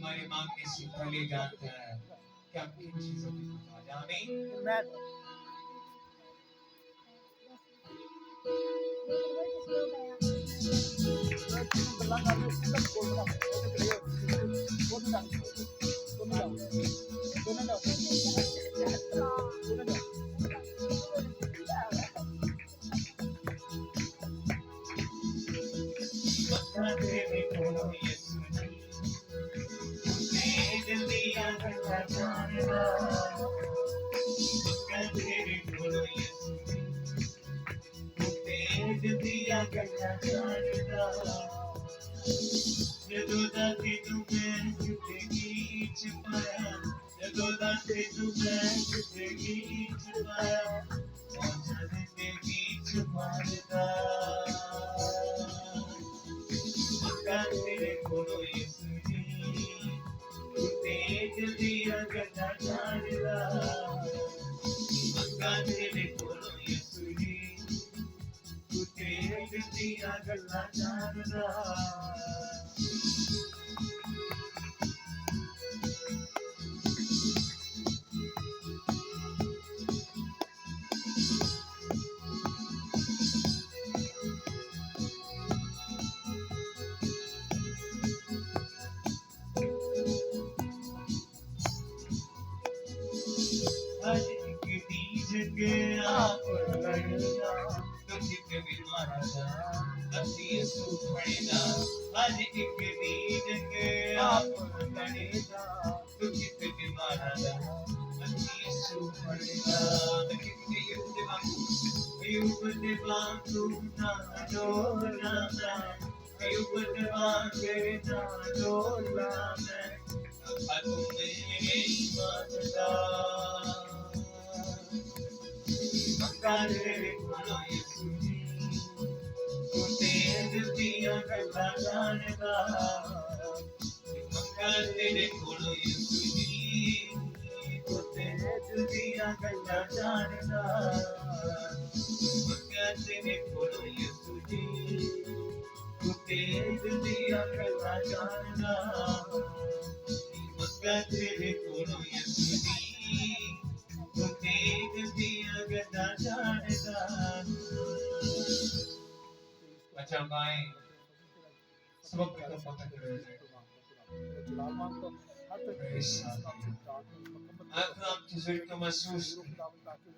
हमारी माँ की सिखाली जानता है कि हम किन चीजों की मुताज हैं। आमीन। मैं ਗੱਲਾਂ ਕਰਦੇ ਸਿੱਧਾ ਬੋਲਣਾ ਉਹਦੇ ਖੜੇ ਹੋ ਦੋਨੋਂ ਜਾਓ ਦੋਨੋਂ ਜਾਓ ਦੋਨੋਂ ਜਾਓ ਦੋਨੋਂ ਜਾਓ मक्का तेरे कोलो यीशु जी तेरे दिल दिया गल्ला जानदा मक्का तेरे कोलो यीशु जी तेरे दिल दिया गल्ला जानदा जदों दा तैनूं मैं जिंदगी च पाया जदों दा तैनूं मैं जिंदगी च पाया मौजां जिंदगी च मारदा तेरे कोलो यीशु जी तू तेरे दिया गल्ला जानदा मक्का तेरे कोलो यीशु जी तू तेरे दिया गल्ला जानदा आज एक जग आप लड़ना तो कितने भी मारा जा असी यीशु पड़ेगा आज एक जग आप लड़ना तो कितने भी मारा जा असी यीशु पड़ेगा तो कितने युग वांगू ना डोलना मैं युग वांगे ना डोलना मैं अब मेरे मानदा मक्का तेरे कोलो यीशु जी तू तेरे दिल दिया गल्ला जानदा मक्का तेरे कोलो यीशु जी तू तेरे दिल दिया गल्ला जानदा मक्का तेरे कोलो यीशु जी तू तेरे दिल दिया गल्ला जानदा मक्का तेरे कोलो यीशु जी तू तेरे दिया गल्ला जानदा अच्छा गाएं सबक का पता करो ਜਲਾਲ ਮਾਨ ਤੋਂ ਹਰ ਤੱਕ आप जिस को महसूस ताकि